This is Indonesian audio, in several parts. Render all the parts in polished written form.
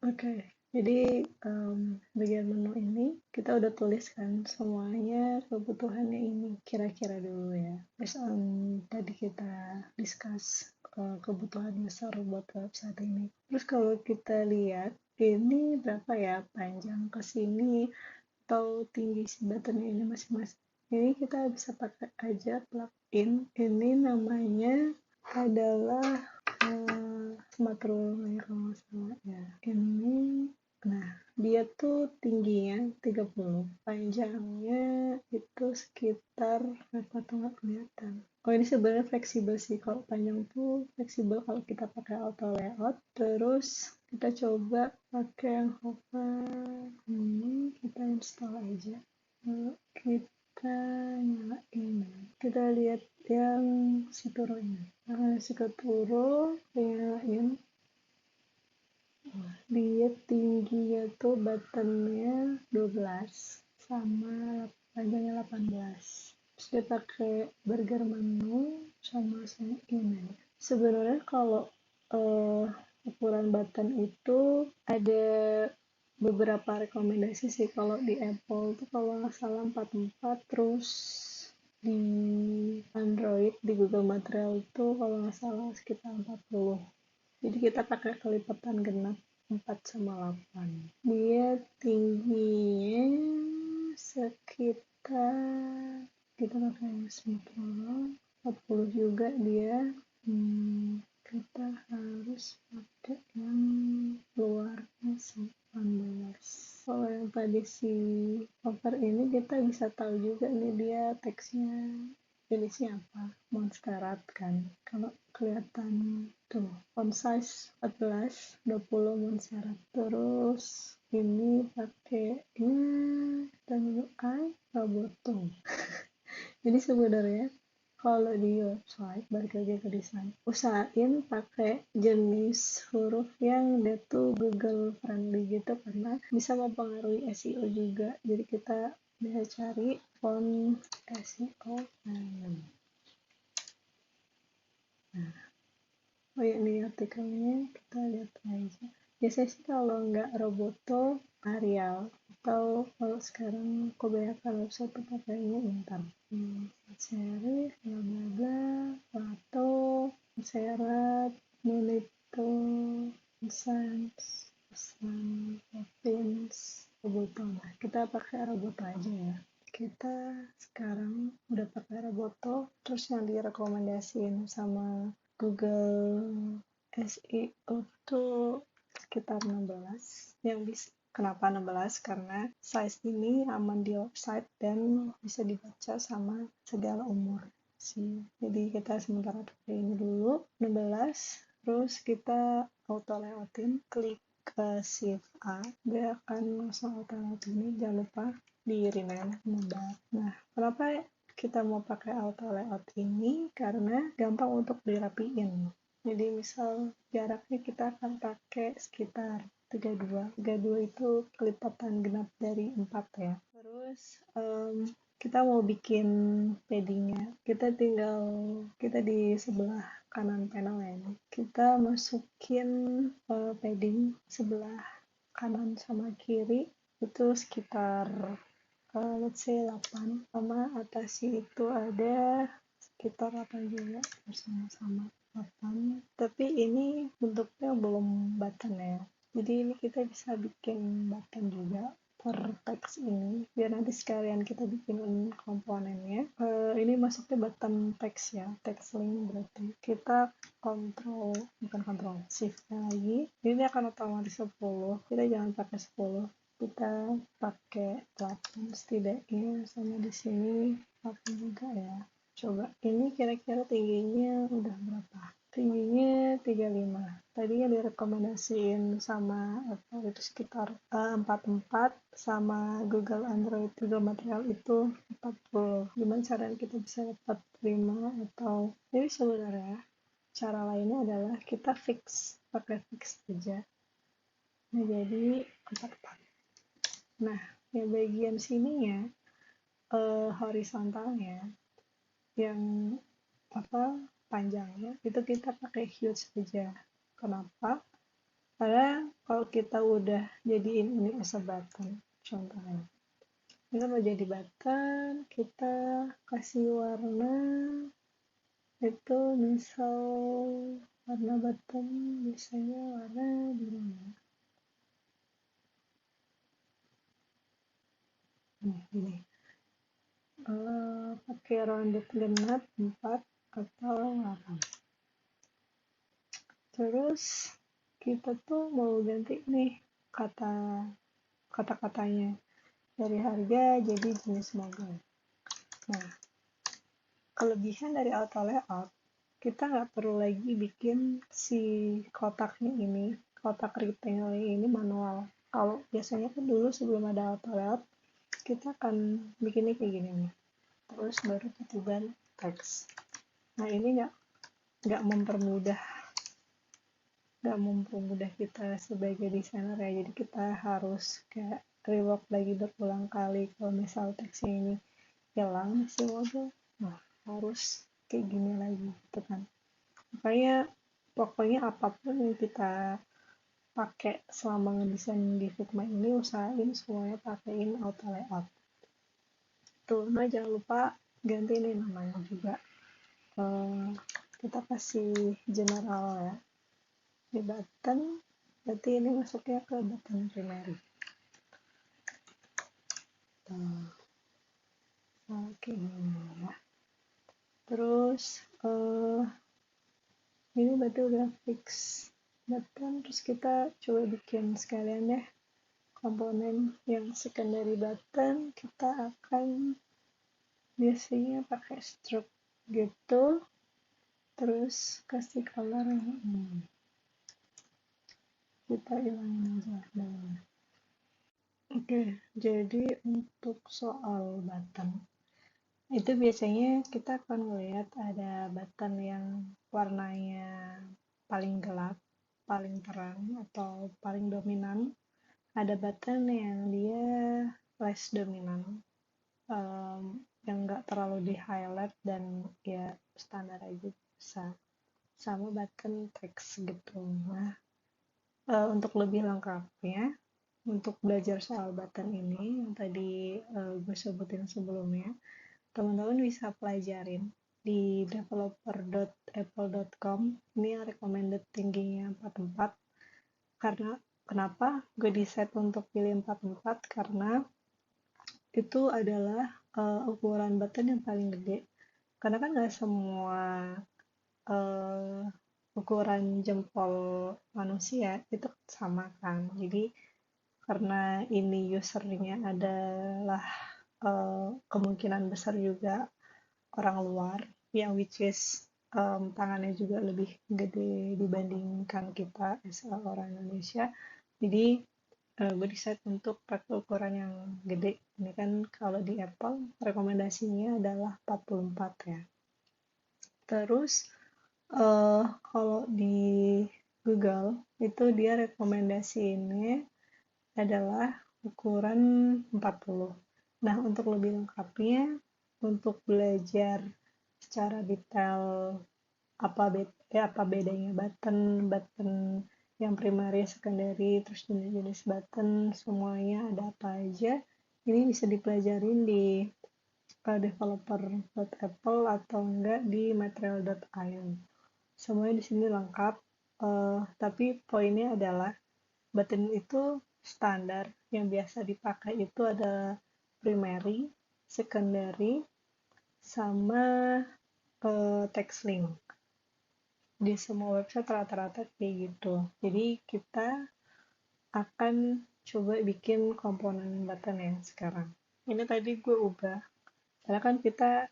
Oke, jadi bagian menu ini kita udah tuliskan semuanya kebutuhannya ini kira-kira dulu ya. Based on tadi kita discuss kebutuhan user buat website ini. Terus kalau kita lihat ini berapa ya panjang ke sini atau tinggi si buttonnya ini masing-masing. Ini kita bisa pakai aja plugin. Ini namanya adalah smart ruler kalau nggak salah ya. Ini nah dia tuh tingginya 30, panjangnya itu sekitar berapa tuh nggak kelihatan. Oh ini sebenarnya fleksibel sih, kalau panjang tuh fleksibel kalau kita pakai auto layout. Terus kita coba pakai yang hover ini, kita install aja. Lalu kita nyalain, kita lihat yang Situro ini. Nah, Situro nyalain, dia tingginya tuh buttonnya 12 sama panjangnya 18. Terus dia pakai burger menu sama ini. Sebenarnya kalau ukuran button itu ada beberapa rekomendasi sih. Kalau di Apple tuh kalau nggak salah 44, terus di Android di Google Material itu kalau nggak salah sekitar 40. Jadi kita pakai kelipatan genap 4 sama 8. Dia tingginya sekitar, kita pakai sembilan 40 juga dia. Kita harus pakai yang luarnya 18. Kalau yang tadi si cover ini kita bisa tahu juga nih dia teksnya jenisnya apa, Montserrat kan. Kalau kelihatan tuh font size 14 20 Montserrat. Terus ini pakai dan UI Roboto. Jadi sebenarnya kalau di website, balik lagi ke desain, usahain pakai jenis huruf yang dia tuh Google friendly gitu, karena bisa mempengaruhi SEO juga. Jadi kita bisa cari font SEO friendly. Nah, oh ya, ini artikelnya kita lihat aja. Biasanya sih kalau nggak Roboto, Arial, atau kalau sekarang kebanyakan website tuh pakainya Intan. Serif, bla bla bla, Plato, Serat, Nunito, Sans, Pins, Roboto. Nah, kita pakai Roboto aja ya. Kita sekarang udah pakai Roboto, terus yang direkomendasiin sama Google SEO tuh sekitar 16. Yang bisa, kenapa 16? Karena size ini aman di website dan bisa dibaca sama segala umur sih. Jadi kita sementara pakai ini dulu 16. Terus kita auto layoutin, klik ke Shift A, dia akan langsung auto layout ini. Jangan lupa di rename mudah. Nah, kenapa kita mau pakai auto layout ini? Karena gampang untuk dirapiin. Jadi misal jaraknya kita akan pakai sekitar 32. 32 itu kelipatan genap dari 4 ya. Terus kita mau bikin paddingnya. Kita di sebelah kanan panel ini. Kita masukin padding sebelah kanan sama kiri itu sekitar let's say 8, sama atasnya itu ada sekitar 8 juga bersama-sama 8. Tapi ini bentuknya belum button ya, jadi ini kita bisa bikin button juga per teks ini, biar nanti sekalian kita bikin komponennya. Ini masuknya button teks ya, text link. Berarti kita bukan kontrol, shift-nya lagi, ini akan otomatis 10. Kita jangan pakai 10, kita pakai 8 setidaknya, sama di sini 8 juga ya. Coba ini kira-kira tingginya udah berapa? Tingginya 35. Tadinya direkomendasiin sama Apple itu sekitar 44, sama Google Android Google Material itu 40. Gimana caranya kita bisa dapat 5 atau jadi sebenarnya cara lainnya adalah kita pakai fix aja. Nah, jadi 44. Nah, yang bagian sininya horizontalnya yang panjangnya itu kita pakai huge aja. Kenapa? Karena kalau kita udah jadiin ini as a button, contohnya kita mau jadi button, kita kasih warna itu misal warna button biasanya warna biru. Nah, ini pakai rounded genap 4 atau 8. Terus kita tuh mau ganti nih kata-katanya dari harga jadi jenis mobil. Nah, kelebihan dari auto layout, kita nggak perlu lagi bikin si kotaknya ini, kotak rectangle ini manual. Kalau biasanya kan dulu sebelum ada auto layout, kita akan bikinnya kayak gini nih. Terus baru titipan teks. Nah, ini nggak mempermudah kita sebagai desainer ya. Jadi kita harus kayak rework lagi berulang kali kalau misal teksnya ini hilang si model. Nah, harus kayak gini lagi gitu kan. Makanya pokoknya apapun yang kita pakai selama ngedesain di Figma ini, usahain semuanya pakein auto layout. Tuh, nah jangan lupa ganti nih namanya juga. Kita kasih general ya. Di button, berarti ini masuknya ke button primary. Oke, ya. Terus ini berarti udah fix button. Terus kita coba bikin sekalian deh komponen yang secondary button. Kita akan biasanya pakai stroke gitu. Terus kasih color kita hilangin aja dulu. Oke, jadi untuk soal button itu biasanya kita akan melihat ada button yang warnanya paling gelap, paling terang, atau paling dominan. Ada button yang dia less dominan, yang nggak terlalu di highlight dan ya standar aja bisa. Sama button text gitu. Nah, untuk lebih lengkapnya, untuk belajar soal button ini yang tadi gue sebutin sebelumnya, teman-teman bisa pelajarin di developer.apple.com. Ini yang recommended tingginya 44. Karena kenapa gue decide untuk pilih 44? Karena itu adalah ukuran button yang paling gede. Karena kan nggak semua ukuran jempol manusia itu sama kan. Jadi karena ini usernya adalah kemungkinan besar juga orang luar yang which is tangannya juga lebih gede dibandingkan kita orang Indonesia. Jadi gue decide untuk pakai ukuran yang gede. Ini kan kalau di Apple rekomendasinya adalah 44 ya. Terus kalau di Google itu dia rekomendasiinnya adalah ukuran 40. Nah, untuk lebih lengkapnya, untuk belajar secara detail apa bedanya button yang primary, secondary, terus jenis-jenis button, semuanya ada apa aja. Ini bisa dipelajarin di developer.apple atau enggak di material.io. Semuanya di sini lengkap, tapi poinnya adalah button itu standar yang biasa dipakai itu ada primary, secondary, sama text link. Di semua website rata-rata kayak gitu. Jadi kita akan coba bikin komponen button yang sekarang. Ini tadi gue ubah. Karena kan kita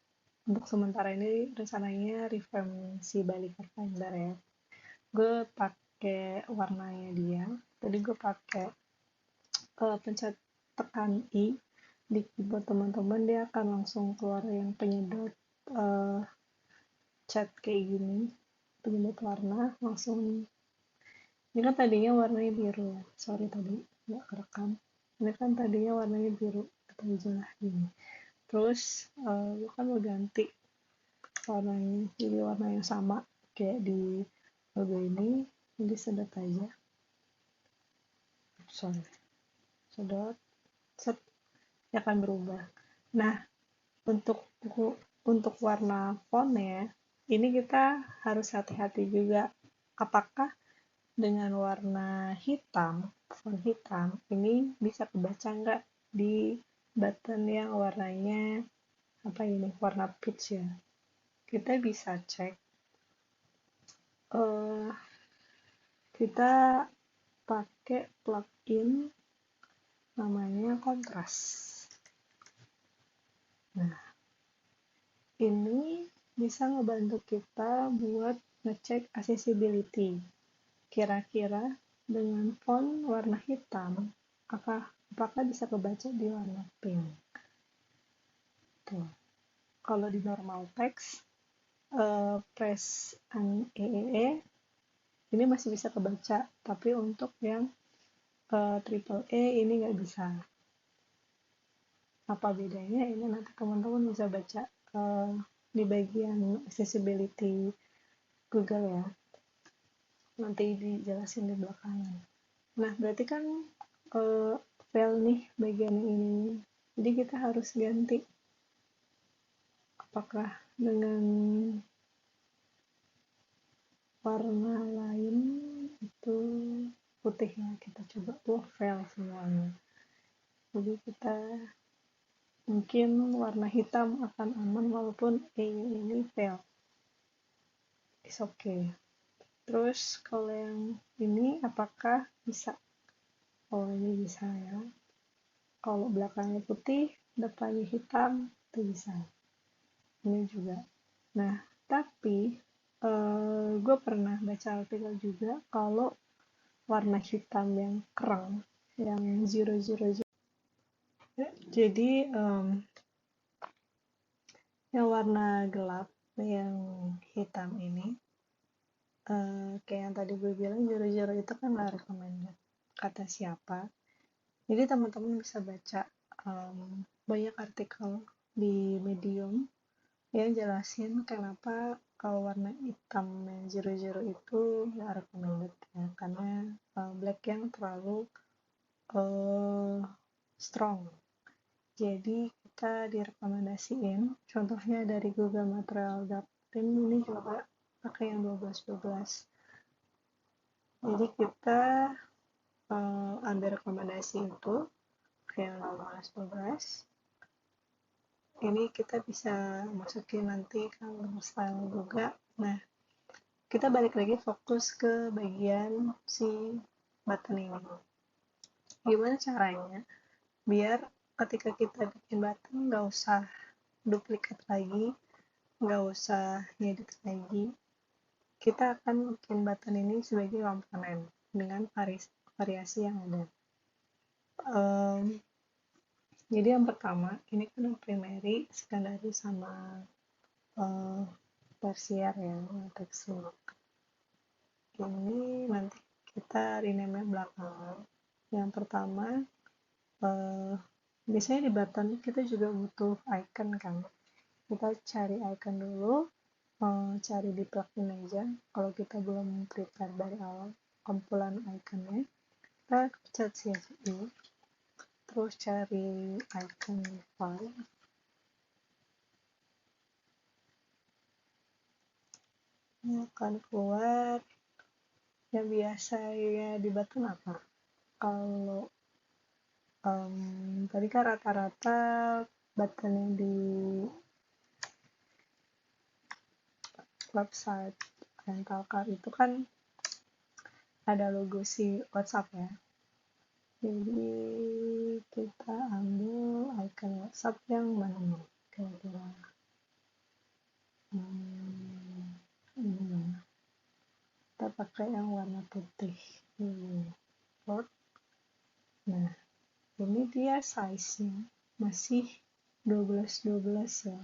untuk sementara ini rencananya revamp si Bali Finder ya. Gue pakai warnanya dia. Tadi gue pakai pencet tekan I di keyboard teman-teman, dia akan langsung keluar yang penyedot cat kayak gini, penyedot warna langsung. Ini kan tadinya warnanya biru, sorry tadi nggak kerekam. Ini kan tadinya warnanya biru, kita ubah gini. Terus gue kan mau ganti warnanya jadi warna yang sama kayak di logo ini, disedot aja. sedot, set, ya akan berubah. Nah, untuk warna fontnya, ini kita harus hati-hati juga. Apakah dengan warna hitam, font hitam, ini bisa kebaca nggak di button yang warnanya warna peach ya. Kita bisa cek, kita pakai plugin namanya kontras. Nah, ini bisa ngebantu kita buat ngecek accessibility. Kira-kira dengan font warna hitam, apakah bisa kebaca di warna pink? Tuh. Kalau di normal text, press EEE, ini masih bisa kebaca, tapi untuk yang triple E ini nggak bisa. Apa bedanya? Ini nanti teman-teman bisa baca di bagian accessibility Google ya. Nanti dijelasin di belakangan. Nah, berarti kan fail nih bagian ini. Jadi kita harus ganti. Apakah dengan warna lain itu putih ya? Kita coba. Fail semuanya. Jadi kita mungkin warna hitam akan aman walaupun ini fail. It's okay. Terus kalau yang ini apakah bisa? Oh, ini bisa ya. Kalau belakangnya putih, depannya hitam, itu bisa. Ini juga. Nah, tapi gue pernah baca artikel juga kalau warna hitam yang kerang, yang 000, jadi yang warna gelap, yang hitam ini, kayak yang tadi gue bilang 000 itu kan nggak recommended kata siapa. Jadi teman-teman bisa baca banyak artikel di Medium yang jelasin kenapa kalau warna hitam yang 000 itu nggak recommended ya, karena black yang terlalu strong. Jadi kita direkomendasiin, contohnya dari Google Material Doctrine ini juga pakai yang 12-12. Jadi kita ambil rekomendasi itu yang 12-12. Ini kita bisa masukin nanti kalau style juga. Nah, kita balik lagi fokus ke bagian si button ini. Gimana caranya biar ketika kita bikin button nggak usah duplikat lagi, nggak usah ngedit lagi. Kita akan bikin button ini sebagai komponen dengan variasi yang ada. Jadi yang pertama, ini kan primary, secondary, sama tersier ya, text look. Ini nanti kita rename belakangan. Yang pertama, biasanya di button kita juga butuh icon kan. Kita cari icon dulu, cari di plugin aja. Kalau kita belum prepare dari awal kumpulan iconnya, kita pencet CSU, terus cari icon file. Ini akan keluar yang biasa ya di button apa? Kalau tadi kan rata-rata button yang di website rental car itu kan ada logo si WhatsApp ya. Jadi kita ambil icon WhatsApp yang mana nih kira-kira? Ini kita pakai yang warna putih. Nah, ini dia size-nya masih 12-12 ya.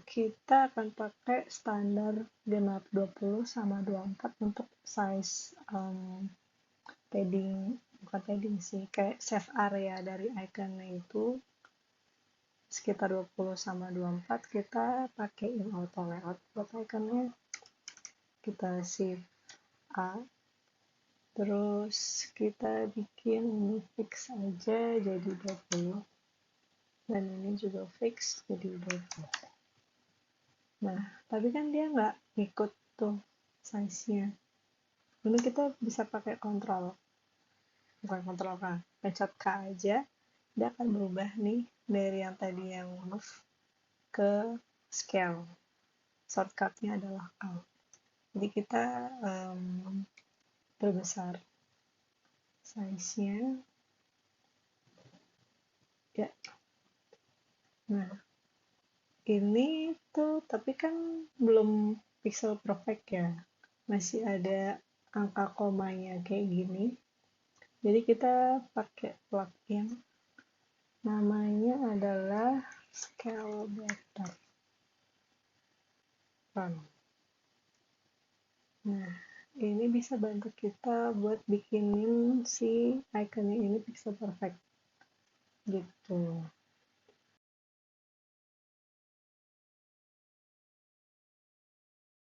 Kita akan pakai standar genap 20 sama 24 untuk size padding, bukan padding sih, kayak save area dari iconnya itu sekitar 20 sama 24. Kita pakein auto layout buat iconnya, kita shift A, Terus kita bikin ini fix aja jadi 20, dan ini juga fix jadi 20. Nah, tapi kan dia nggak ikut tuh size-nya. Ini kita bisa pakai kontrol, bukan kontrol K, pencet K aja, dia akan berubah nih dari yang tadi yang move ke scale. Shortcut-nya adalah K. Jadi kita perbesar size-nya ya. Nah, ini tuh tapi kan belum pixel perfect ya, masih ada angka komanya kayak gini. Jadi kita pakai plugin namanya adalah scale better. Nah, ini bisa bantu kita buat bikinin si iconnya ini pixel perfect gitu.